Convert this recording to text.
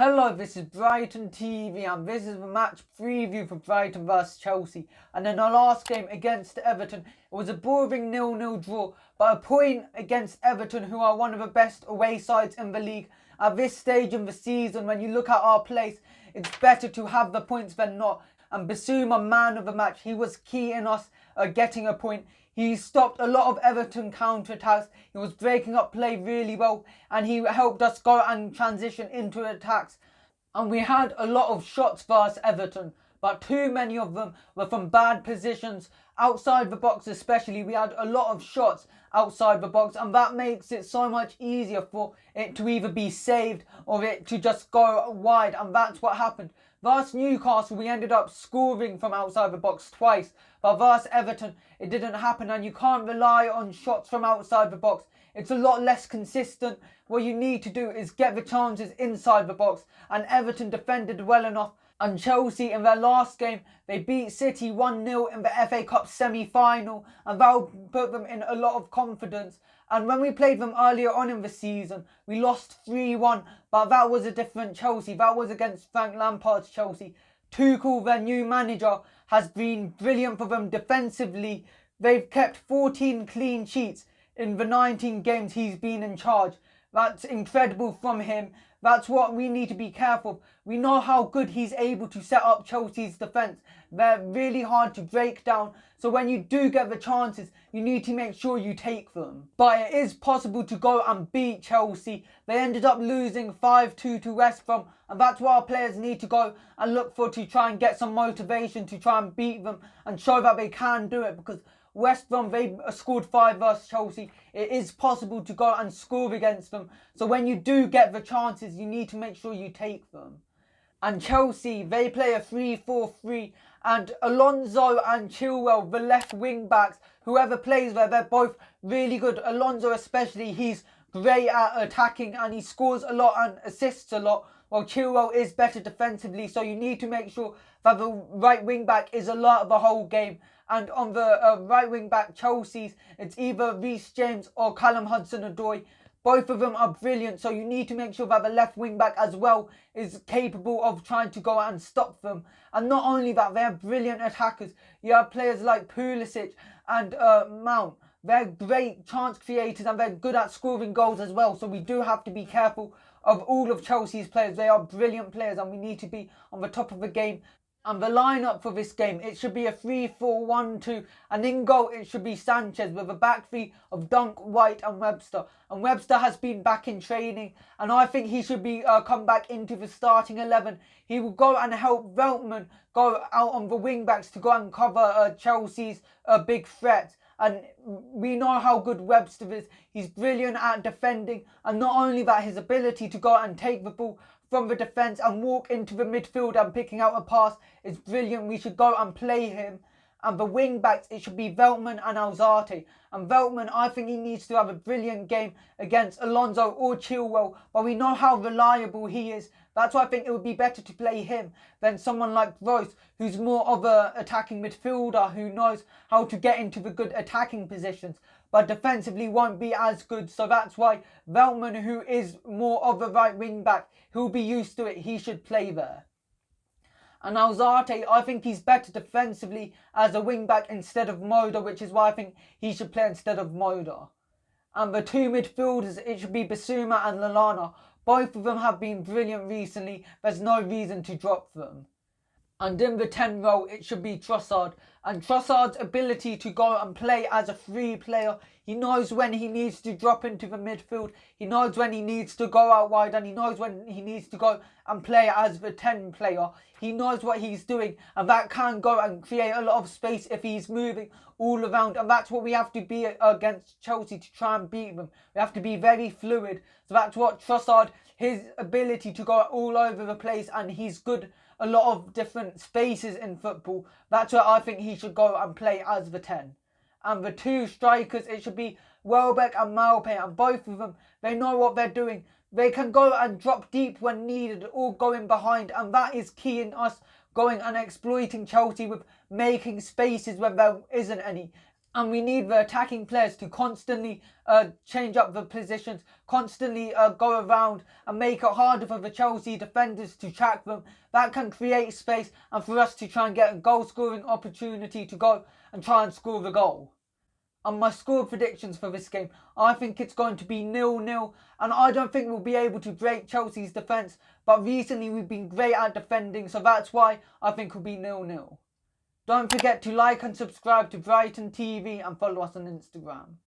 Hello, this is Brighton TV and this is the match preview for Brighton vs Chelsea. And in our last game against Everton, it was a boring 0-0 draw, but a point against Everton, who are one of the best away sides in the league. At this stage in the season, when you look at our place, it's better to have the points than not. And Basuma, man of the match, he was key in us getting a point. He stopped a lot of Everton counter-attacks. He was breaking up play really well and he helped us go and transition into attacks. And we had a lot of shots versus Everton, but too many of them were from bad positions. Outside the box especially, we had a lot of shots outside the box, and that makes it so much easier for it to either be saved or it to just go wide, and that's what happened. Versus Newcastle, we ended up scoring from outside the box twice, but versus Everton, it didn't happen, and you can't rely on shots from outside the box. It's a lot less consistent. What you need to do is get the chances inside the box, and Everton defended well enough. And Chelsea, in their last game, they beat City 1-0 in the FA Cup semi-final, and that'll put them in a lot of confidence. And when we played them earlier on in the season, we lost 3-1, but that was a different Chelsea. That was against Frank Lampard's Chelsea. Tuchel, their new manager, has been brilliant for them defensively. They've kept 14 clean sheets in the 19 games he's been in charge. That's incredible from him. That's what we need to be careful of. We know how good he's able to set up Chelsea's defence. They're really hard to break down. So when you do get the chances, you need to make sure you take them. But it is possible to go and beat Chelsea. They ended up losing 5-2 to West Brom. And that's what our players need to go and look for, to try and get some motivation to try and beat them and show that they can do it. Because West Brom, they scored 5 versus Chelsea. It is possible to go and score against them. So when you do get the chances, you need to make sure you take them. And Chelsea, they play a 3-4-3. And Alonso and Chilwell, the left wing backs, whoever plays there, they're both really good. Alonso especially, he's great at attacking and he scores a lot and assists a lot. While Chilwell is better defensively, so you need to make sure that the right wing back is alert the whole game. And on the right wing back, Chelsea's, it's either Reece James or Callum Hudson-Odoi. Both of them are brilliant, so you need to make sure that the left wing back as well is capable of trying to go out and stop them. And not only that, they're brilliant attackers. You have players like Pulisic and Mount. They're great chance creators and they're good at scoring goals as well. So we do have to be careful of all of Chelsea's players. They are brilliant players and we need to be on the top of the game. And the lineup for this game, it should be a 3-4-1-2, and in goal it should be Sanchez with a back three of Dunk, White and Webster. And Webster has been back in training and I think he should be come back into the starting 11. He will go and help Veltman go out on the wing backs to go and cover Chelsea's big threats. And we know how good Webster is. He's brilliant at defending, and not only that, his ability to go and take the ball from the defence and walk into the midfield and picking out a pass is brilliant. We should go and play him. And the wing backs, it should be Veltman and Alzate. And Veltman, I think he needs to have a brilliant game against Alonso or Chilwell, but we know how reliable he is. That's why I think it would be better to play him than someone like Gross, who's more of an attacking midfielder, who knows how to get into the good attacking positions, but defensively won't be as good. So that's why Veltman, who is more of a right wing back, who'll be used to it, he should play there. And Alzate, I think he's better defensively as a wing back instead of Moda, which is why I think he should play instead of Moda. And the two midfielders, it should be Basuma and Lallana. Both of them have been brilliant recently. There's no reason to drop them. And in the 10 role, it should be Trossard. And Trossard's ability to go and play as a free player. He knows when he needs to drop into the midfield. He knows when he needs to go out wide. And he knows when he needs to go and play as the 10 player. He knows what he's doing. And that can go and create a lot of space if he's moving all around. And that's what we have to be against Chelsea to try and beat them. We have to be very fluid. So that's what Trossard, his ability to go all over the place. And he's good a lot of different spaces in football. That's where I think he should go and play as the 10. And the two strikers, it should be Welbeck and Maupay. And both of them, they know what they're doing. They can go and drop deep when needed or go in behind. And that is key in us going and exploiting Chelsea with making spaces when there isn't any. And we need the attacking players to constantly change up the positions, constantly go around and make it harder for the Chelsea defenders to track them. That can create space and for us to try and get a goal scoring opportunity to go and try and score the goal. And my score predictions for this game, I think it's going to be 0-0, and I don't think we'll be able to break Chelsea's defence, but recently we've been great at defending, so that's why I think it'll be 0-0. Don't forget to like and subscribe to Brighton TV and follow us on Instagram.